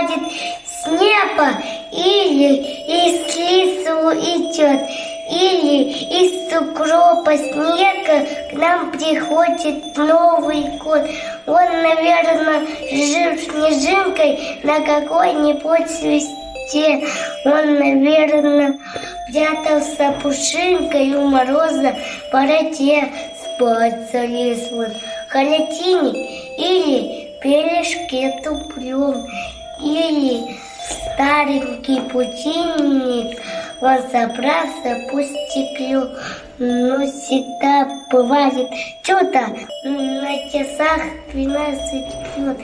сходит с неба, или из лесу идет, или из сугроба снега к нам приходит Новый год. Он, наверное, жил снежинкой на какой-нибудь свисте. Он, наверное, прятался пушинкой у мороза в бороде. Спать залез он в халатине или в пележке туплем, или старенький путинник он забрался по стеклу. Но всегда бывает чудо, на часах 12 бьет,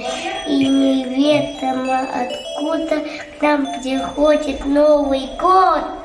и неведомо откуда к нам приходит Новый год.